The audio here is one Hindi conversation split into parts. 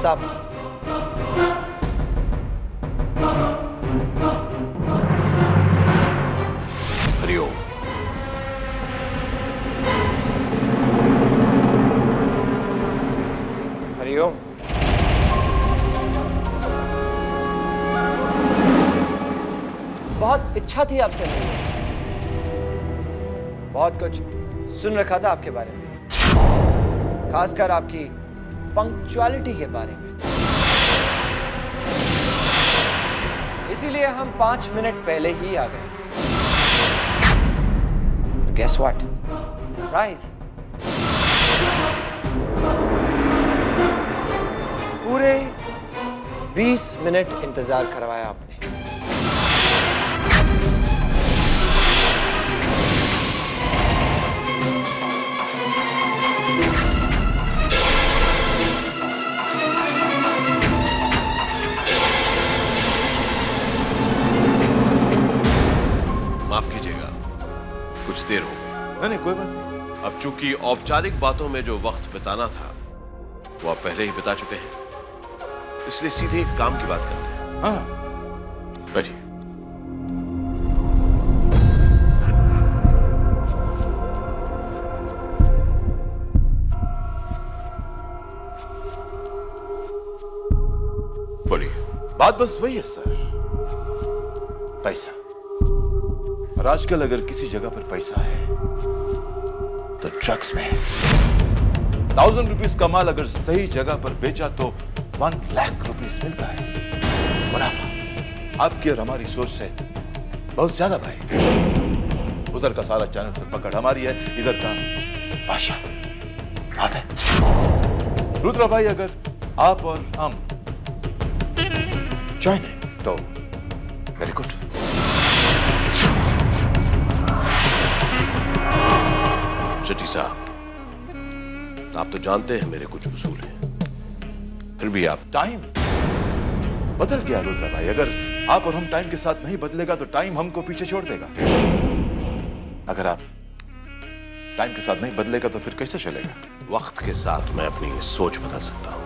साहब। हरिओम। हरिओम। बहुत इच्छा थी आपसे मिलने, बहुत कुछ सुन रखा था आपके बारे में, खासकर आपकी पंक्चुअलिटी के बारे में। इसीलिए हम 5 मिनट पहले ही आ गए। Guess what? सरप्राइज। पूरे 20 मिनट इंतजार करवाया आपने। माफ कीजिएगा, कुछ देर हो गई। नहीं कोई बात नहीं। अब चूंकि औपचारिक बातों में जो वक्त बिताना था वो आप पहले ही बिता चुके हैं, इसलिए सीधे एक काम की बात करते हैं। हाँ बैठिए। बोलिए। बात बस वही है सर, पैसा। और आजकल अगर किसी जगह पर पैसा है तो ड्रग्स में है। 1000 रुपीज का माल अगर सही जगह पर बेचा तो 1 लाख रुपीज मिलता है मुनाफा। आपकी और हमारी सोच से बहुत ज्यादा भाई। उधर का सारा चैनल पर पकड़ हमारी है, इधर का बादशाह आप है। रुद्रा भाई, अगर आप और हम ज्वाइन है तो वेरी गुड। शेट्टी साहब, आप तो जानते हैं मेरे कुछ उसूल हैं, फिर भी आप। टाइम बदल गया रुद्रा भाई। अगर आप और हम टाइम के साथ नहीं बदलेगा तो टाइम हमको पीछे छोड़ देगा। अगर आप टाइम के साथ नहीं बदलेगा तो फिर कैसे चलेगा? वक्त के साथ मैं अपनी सोच बदल सकता हूं,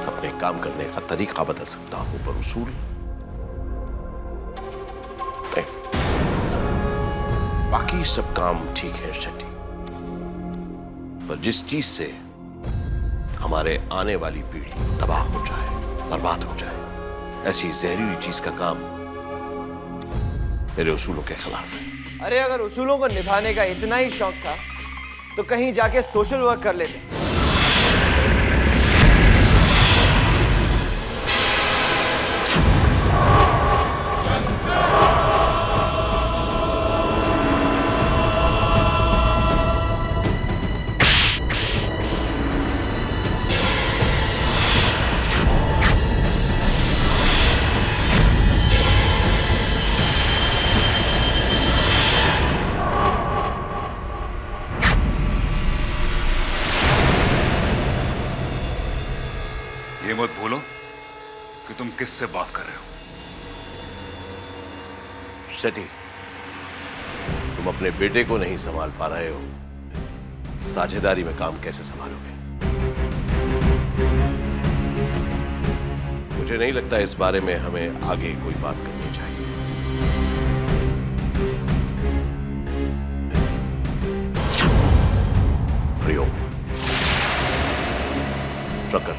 अपने काम करने का तरीका बदल सकता हूं, पर उसूल नहीं। बाकी सब काम ठीक है शेट्टी, पर जिस चीज से हमारे आने वाली पीढ़ी तबाह हो जाए, बर्बाद हो जाए, ऐसी जहरीली चीज का काम मेरे उसूलों के खिलाफ है। अरे अगर उसूलों को निभाने का इतना ही शौक था तो कहीं जाके सोशल वर्क कर लेते। ये मत भूलो कि तुम किससे बात कर रहे हो। शेट्टी, तुम अपने बेटे को नहीं संभाल पा रहे हो, साझेदारी में काम कैसे संभालोगे? मुझे नहीं लगता इस बारे में हमें आगे कोई बात करनी चाहिए। हरिओम। ट्रकर,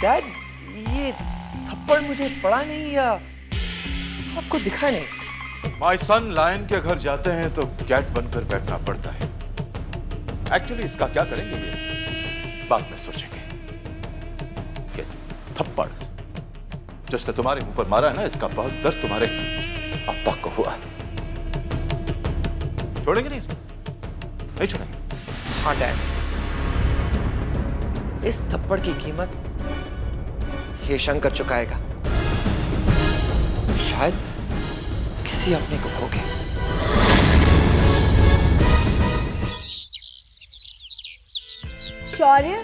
डैड, ये थप्पड़ मुझे पड़ा नहीं या आपको दिखा नहीं? माय सन लायन के घर जाते हैं तो कैट बनकर बैठना पड़ता है। एक्चुअली इसका क्या करेंगे ये बाद में सोचेंगे। कि थप्पड़ जिसने तुम्हारे मुंह पर मारा है ना, इसका बहुत दर्द तुम्हारे अप्पा को हुआ। छोड़ेंगे नहीं इसको? नहीं छोड़ेंगे। हाँ डैड, इस थप्पड़ की कीमत ये शंकर चुकाएगा। शायद किसी अपने को खो के। शौर्य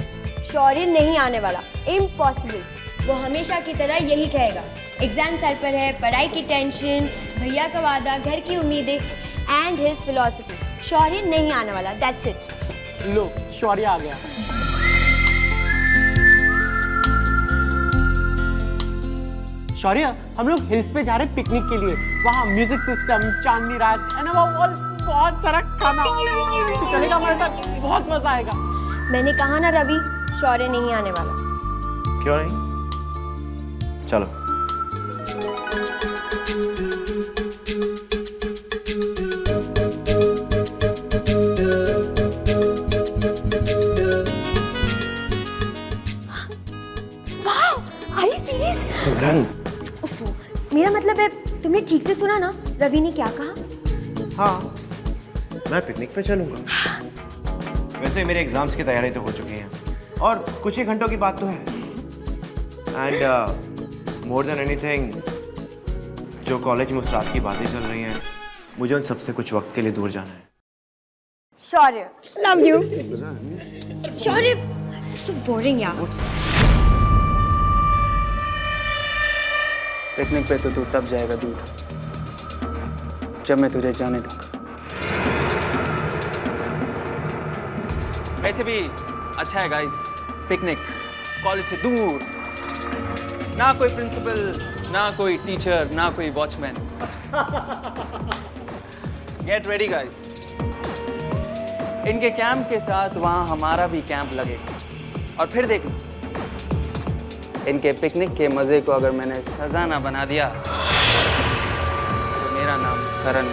शौर्य नहीं आने वाला, इम्पॉसिबल। वो हमेशा की तरह यही कहेगा, एग्जाम सर पर है, पढ़ाई की टेंशन, भैया का वादा, घर की उम्मीदें एंड हिज फिलॉसफी। शौर्य नहीं आने वाला, दैट्स इट। लो शौर्य आ गया। शौर्य, हम लोग हिल्स पे जा रहे हैं पिकनिक के लिए। वहाँ म्यूजिक सिस्टम, चांदनी रात एंड बहुत सारा खाना। तो चलेगा हमारे साथ, बहुत मजा आएगा। मैंने कहा ना रवि, शौर्य नहीं आने वाला। क्यों नहीं? चलो। मेरा मतलब है, तुमने ठीक से सुना ना रवि ने क्या कहा? हाँ, मैं पिकनिक पे चलूंगा। वैसे मेरे एग्जाम्स की तैयारी तो हो चुकी है और कुछ ही घंटों की बात तो है। एंड मोर देन एनीथिंग, जो कॉलेज में उस रात की बातें चल रही हैं, मुझे उन सबसे कुछ वक्त के लिए दूर जाना है। Shaurya, love you. Shaurya, so boring यार। पिकनिक पे तो तू तब जाएगा दूर जब मैं तुझे जाने दूंगा। वैसे भी अच्छा है गाइस, पिकनिक कॉलेज से दूर, ना कोई प्रिंसिपल, ना कोई टीचर, ना कोई वॉचमैन। गेट रेडी गाइस, इनके कैंप के साथ वहां हमारा भी कैंप लगेगा और फिर देखना, इनके पिकनिक के मजे को अगर मैंने सजा ना बना दिया तो मेरा नाम करण।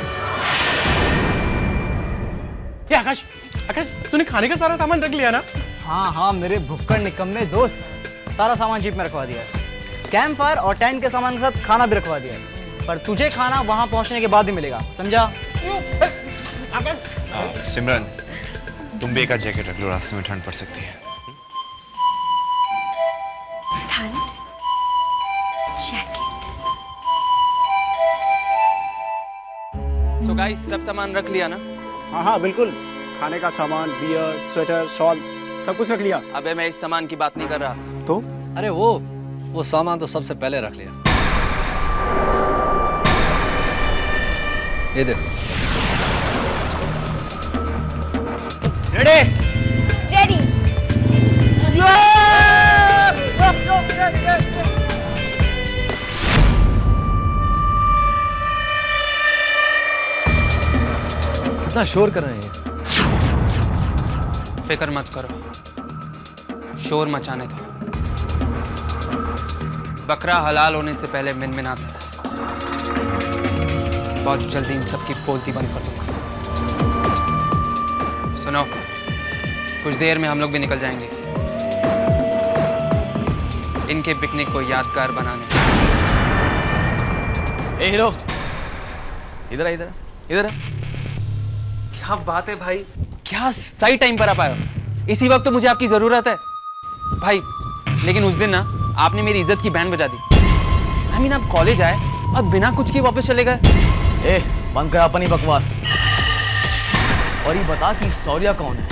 ये आकाश, तूने खाने का सारा सामान रख लिया ना? हाँ, मेरे भुक्कड़ निकम्मे दोस्त, सारा सामान जीप में रखवा दिया है। कैंप फायर और टेंट के सामान के साथ खाना भी रखवा दिया है, पर तुझे खाना वहां पहुंचने के बाद ही मिलेगा, समझा? सिमरन, तुम भी एक जैकेट रख लो, रास्ते में ठंड पड़ सकती है। ठंड? जैकेट। सो गाइस, सब सामान रख लिया ना? हाँ बिल्कुल, खाने का सामान, बियर, स्वेटर, शॉल, सब कुछ रख लिया। अबे मैं इस सामान की बात नहीं कर रहा। तो अरे वो सामान तो सबसे पहले रख लिया। ये देखो। रेडी? रेडी। कितना शोर कर रहे हैं। फिक्र मत करो, शोर मचाने दो। बकरा हलाल होने से पहले मिनमिनाता था, बहुत जल्दी इन सबकी बोलती बंद कर दूंगा। सुनो, कुछ देर में हम लोग भी निकल जाएंगे इनके पिकनिक को यादगार बनाने। ए हीरो, इधर आ, इधर आ। क्या बात है भाई, क्या सही टाइम पर आ पाए हो। इसी वक्त तो मुझे आपकी जरूरत है भाई। लेकिन उस दिन ना आपने मेरी इज्जत की बैंड बजा दी। I mean, आप कॉलेज आए और बिना कुछ किए वापस चले गए। बंद कर अपनी बकवास और ये बता कि शौर्य कौन है?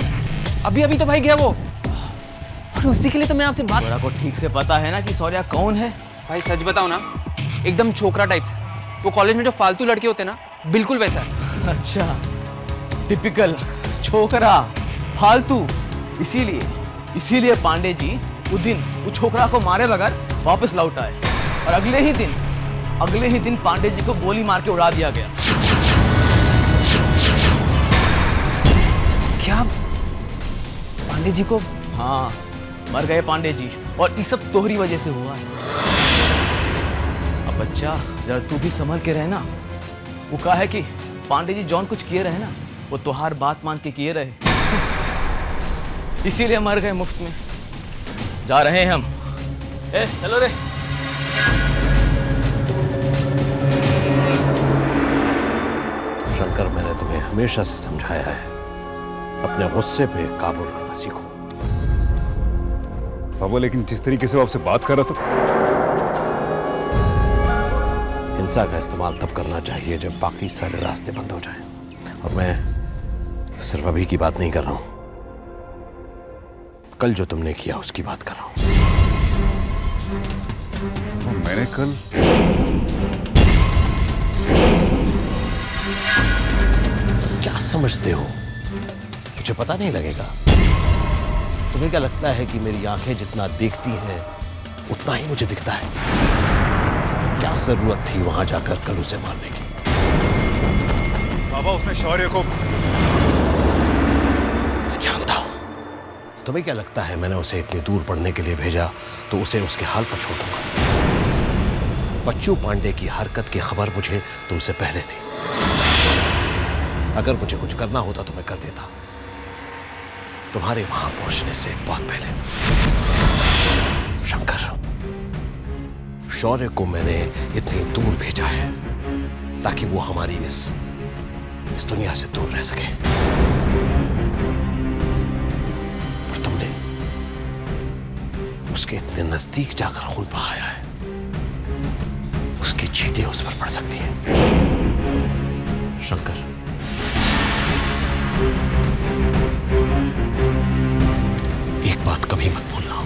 अभी तो भाई गया वो, और उसी के लिए तो मैं आपसे बात। को ठीक से पता है ना कि शौर्य कौन है? भाई सच बताओ ना, एकदम छोकरा टाइप से। वो कॉलेज में जो फालतू लड़के होते ना, बिल्कुल वैसा है। अच्छा, टिपिकल छोकरा, फालतू। इसीलिए पांडे जी उस दिन वो छोकरा को मारे बगैर वापस लौट आए और अगले ही दिन पांडे जी को गोली मार के उड़ा दिया गया। क्या पांडे जी को? हाँ, मर गए पांडे जी, और ये सब तोहरी वजह से हुआ है। अब बच्चा, जरा तू भी संभल के रहना। वो कहा है कि पांडे जी जौन कुछ किए रहे ना, वो तोहार बात मान के किए रहे, इसीलिए मर गए मुफ्त में। जा रहे हैं हम। चलो रे। शंकर, मैंने तुम्हें हमेशा से समझाया है, अपने गुस्से पे काबू रखना सीखो। बाबा, लेकिन जिस तरीके से वो आपसे बात कर रहा था। हिंसा का इस्तेमाल तब करना चाहिए जब बाकी सारे रास्ते बंद हो जाएं। और मैं सिर्फ अभी की बात नहीं कर रहा हूं, कल जो तुमने किया उसकी बात कर रहा हूं। मैंने कल क्या समझते हो? मुझे पता नहीं लगेगा? तुम्हें क्या लगता है कि मेरी आंखें जितना देखती हैं उतना ही मुझे दिखता है? क्या जरूरत थी वहां जाकर कल उसे मारने की? बाबा उसने शौर्य को जानता हूं। तुम्हें क्या लगता है मैंने उसे इतनी दूर पढ़ने के लिए भेजा तो उसे उसके हाल पर छोड़ दूंगा? बच्चू पांडे की हरकत की खबर मुझे तुमसे पहले थी। अगर मुझे कुछ करना होता तो मैं कर देता, तुम्हारे वहां पहुंचने से बहुत पहले। शंकर, शौर्य को मैंने इतनी दूर भेजा है ताकि वो हमारी इस दुनिया से दूर रह सके। पर तुमने उसके इतने नजदीक जाकर खून बहाया है, उसकी चीटें उस पर पड़ सकती हैं। शंकर, एक बात कभी मत भूलना,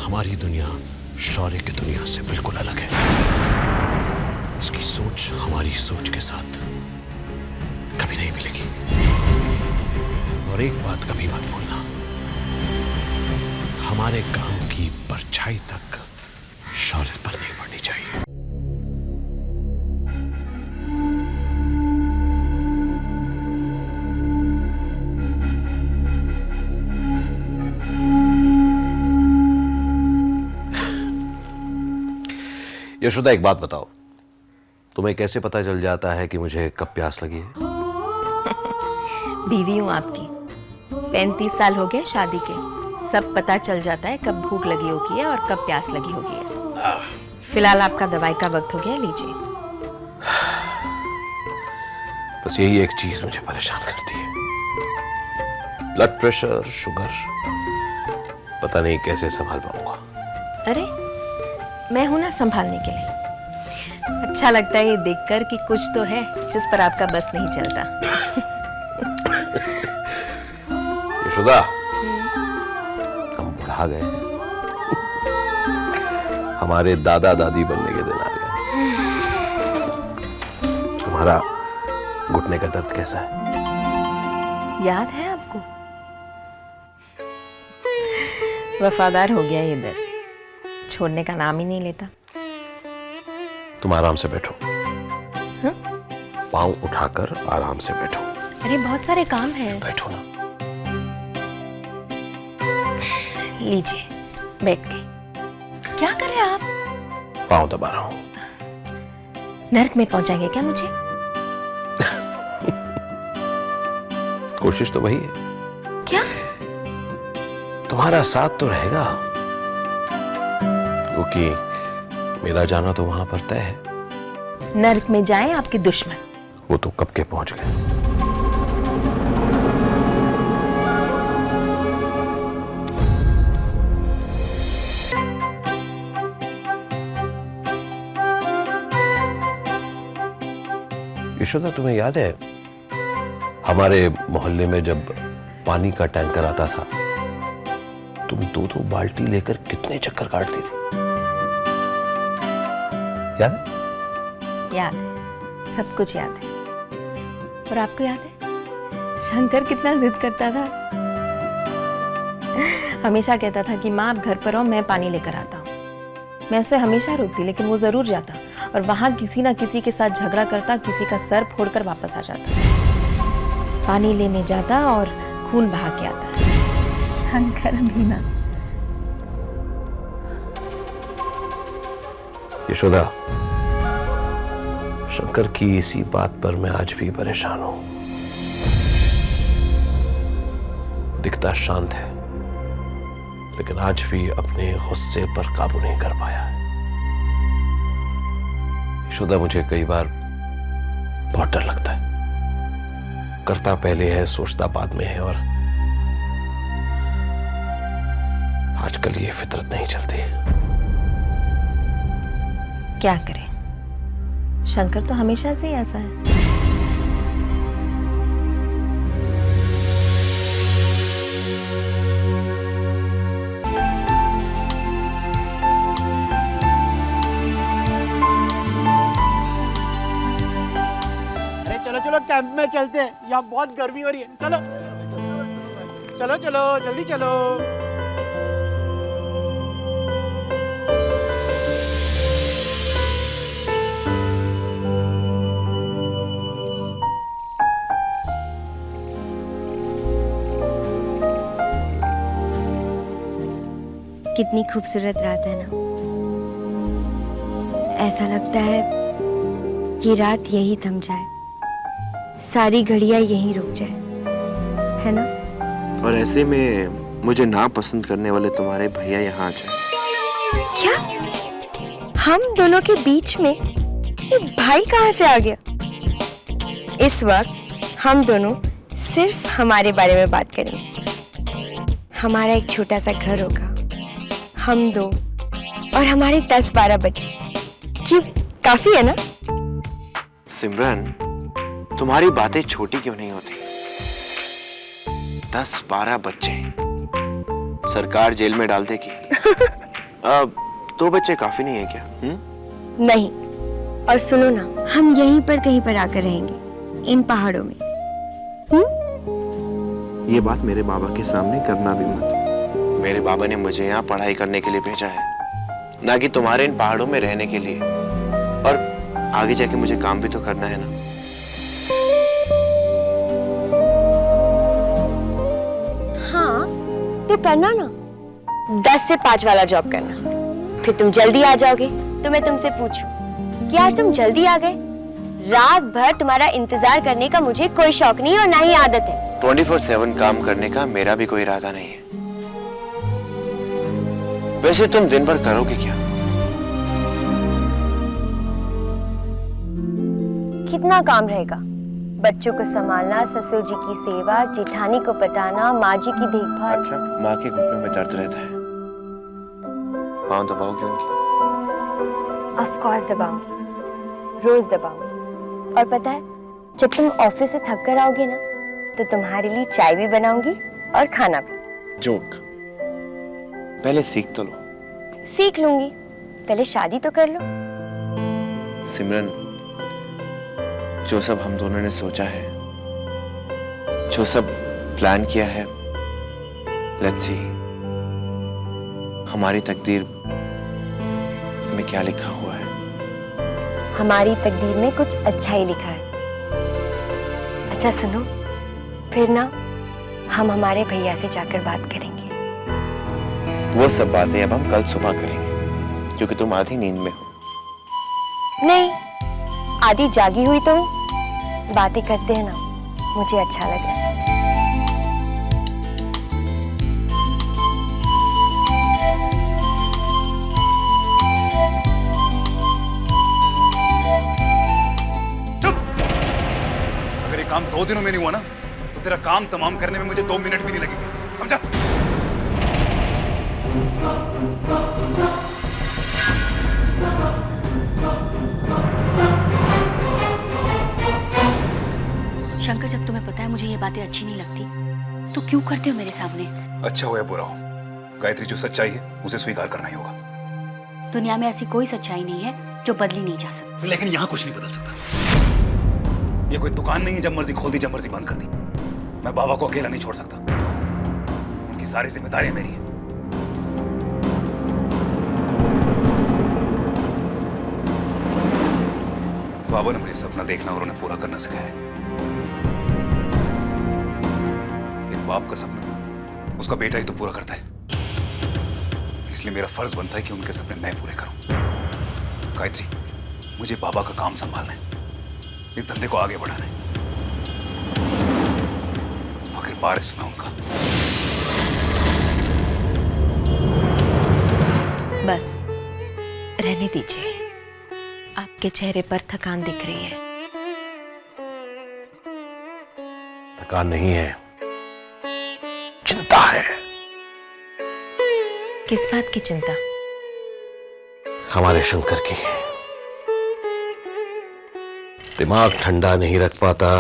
हमारी दुनिया शौर्य की दुनिया से बिल्कुल अलग है। उसकी सोच हमारी सोच के साथ कभी नहीं मिलेगी। और एक बात कभी मत भूलना, हमारे काम की परछाई तक शौर्य पर नहीं पड़नी चाहिए। यशोदा, एक बात बताओ, तुम्हें कैसे पता चल जाता है कि मुझे कब प्यास लगी है? बीवी हूँ आपकी, 35 साल हो गए शादी के, सब पता चल जाता है कब भूख लगी होगी है और कब प्यास लगी होगी है। फिलहाल आपका दवाई का वक्त हो गया, लीजिए। बस यही एक चीज मुझे परेशान करती है, ब्लड प्रेशर, शुगर, पता नहीं कैसे संभाल पाऊंगा। अरे मैं हूं ना संभालने के लिए। अच्छा लगता है ये देखकर कि कुछ तो है जिस पर आपका बस नहीं चलता। यशोदा, हम बढ़ा गए हैं, हमारे दादा दादी बनने के दिन आ गए। तुम्हारा घुटने का दर्द कैसा है? याद है आपको? वफादार हो गया ये दर्द, छोड़ने का नाम ही नहीं लेता। तुम आराम से बैठो, पांव उठाकर आराम से बैठो। अरे बहुत सारे काम हैं। बैठो ना। लीजिए, बैठ गए। क्या कर रहे हैं आप? पांव दबा रहा हूं। नर्क में पहुंचाएंगे क्या मुझे? कोशिश तो वही है। क्या? तुम्हारा साथ तो रहेगा, क्योंकि मेरा जाना तो वहां पर तय है। नर्क में जाएं आपके दुश्मन। वो तो कब के पहुंच गए। यशोदा, तुम्हें याद है हमारे मोहल्ले में जब पानी का टैंकर आता था, तुम 2-2 बाल्टी लेकर कितने चक्कर काटती थी? याद है? याद है, सब कुछ याद है। और आपको याद है शंकर कितना जिद करता था? हमेशा कहता था कि माँ आप घर पर आओ, मैं पानी लेकर आता हूँ। मैं उसे हमेशा रोकती, लेकिन वो जरूर जाता और वहां किसी ना किसी के साथ झगड़ा करता, किसी का सर फोड़कर वापस आ जाता। पानी लेने जाता और खून बहा के आता। शंकर मीना। यशोदा, शंकर की इसी बात पर मैं आज भी परेशान हूं। दिखता शांत है, लेकिन आज भी अपने गुस्से पर काबू नहीं कर पाया है। यशोदा, मुझे कई बार बहुत डर लगता है। करता पहले है, सोचता बाद में है, और आजकल ये फितरत नहीं चलती। क्या करें, शंकर तो हमेशा से ही ऐसा है। चलो कैंप में चलते हैं, यहाँ बहुत गर्मी हो रही है। चलो चलो चलो जल्दी चलो। कितनी खूबसूरत रात है ना। ऐसा लगता है कि रात यही थम जाए, सारी घड़ियां यहीं रुक जाए, है ना? और ऐसे में मुझे ना पसंद करने वाले तुम्हारे भैया यहाँ आ जाए। क्या? हम दोनों के बीच में ये भाई कहाँ से आ गया? इस वक्त हम दोनों सिर्फ हमारे बारे में बात करेंगे। हमारा एक छोटा सा घर होगा, हम दो और हमारे 10-12 बच्चे। क्यों, काफी है ना? सिमरन, तुम्हारी बातें छोटी क्यों नहीं होती? 10-12 बच्चे सरकार जेल में डाल देगी। अब 2 बच्चे काफी नहीं है क्या? नहीं। और सुनो ना, हम यहीं पर कहीं पर आकर रहेंगे, इन पहाड़ों में। ये बात मेरे बाबा के सामने करना भी मत। मेरे बाबा ने मुझे यहाँ पढ़ाई करने के लिए भेजा है, ना कि तुम्हारे इन पहाड़ों में रहने के लिए। और आगे जाके मुझे काम भी तो करना है ना। हाँ, तो करना ना। 10 से 5 वाला जॉब करना, फिर तुम जल्दी आ जाओगे। तो मैं तुमसे पूछूं कि आज तुम जल्दी आ गए? रात भर तुम्हारा इंतजार करने का मुझे कोई शौक नहीं और ना ही आदत है। 24/7 काम करने का मेरा भी कोई इरादा नहीं है। वैसे तुम दिन भर करोगे क्या? कितना काम रहेगा? बच्चों को संभालना, ससुर जी की सेवा, जेठानी को पटाना, माँ जी की देखभाल। अच्छा, माँ के घुटनों में दर्द रहता है, पाँव दबाओगे उनकी? ऑफ कोर्स दबाऊंगी, रोज दबाऊंगी। और पता है, जब तुम ऑफिस से थक कर आओगे ना, तो तुम्हारे लिए चाय भी बनाऊंगी और खाना भी। जोक। पहले सीख तो लो। सीख लूंगी, पहले शादी तो कर लो। सिमरन, जो सब हम दोनों ने सोचा है, जो सब प्लान किया है, लेट्स सी हमारी तकदीर में क्या लिखा हुआ है। हमारी तकदीर में कुछ अच्छा ही लिखा है। अच्छा सुनो, फिर ना हम हमारे भैया से जाकर बात करेंगे। वो सब बातें अब हम कल सुबह करेंगे, क्योंकि तुम आधी नींद में हो। नहीं, आधी जागी हुई तो बातें करते हैं ना, मुझे अच्छा लग रहा है। अगर ये काम 2 दिनों में नहीं हुआ ना, तो तेरा काम तमाम करने में मुझे 2 मिनट भी नहीं लगेंगे, समझा? शंकर, जब तुम्हें पता है मुझे ये बातें अच्छी नहीं लगती, तो क्यों करते हो मेरे सामने? अच्छा हो या बुरा हो, गायत्री जो सच्चाई है उसे स्वीकार करना ही होगा। दुनिया में ऐसी कोई सच्चाई नहीं है जो बदली नहीं जा सकती। लेकिन यहाँ कुछ नहीं बदल सकता। ये कोई दुकान नहीं है जब मर्जी खोल दी जब मर्जी बंद कर दी। मैं बाबा को अकेला नहीं छोड़ सकता, उनकी सारी जिम्मेदारियां मेरी हैं। बाबा ने मुझे सपना देखना और उन्हें पूरा करना सिखाया है। एक बाप का सपना उसका बेटा ही तो पूरा करता है, इसलिए मेरा फर्ज बनता है कि उनके सपने मैं पूरे करूं। गायत्री, मुझे बाबा का काम संभालना है, इस धंधे को आगे बढ़ाना है। आखिर वारिस मैं उनका। बस रहने दीजिए, आपके चेहरे पर थकान दिख रही है। थकान नहीं है, चिंता है। किस बात की चिंता? हमारे शंकर की। दिमाग ठंडा नहीं रख पाता,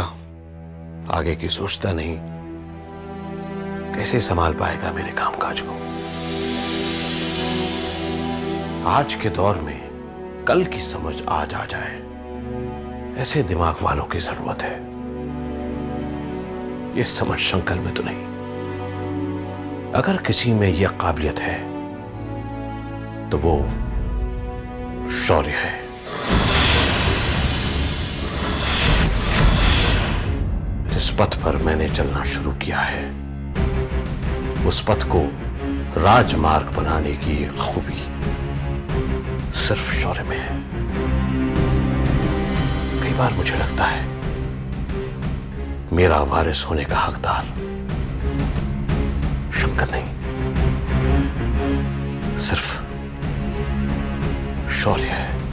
आगे की सोचता नहीं, कैसे संभाल पाएगा मेरे कामकाज को? आज के दौर में कल की समझ आज आ जाए, ऐसे दिमाग वालों की जरूरत है। ये समझ शंकर में तो नहीं। अगर किसी में यह काबिलियत है तो वो शौर्य है। जिस पथ पर मैंने चलना शुरू किया है उस पथ को राजमार्ग बनाने की खूबी सिर्फ शौर्य में है। कई बार मुझे लगता है मेरा वारिस होने का हकदार शंकर नहीं, सिर्फ शौर्य है।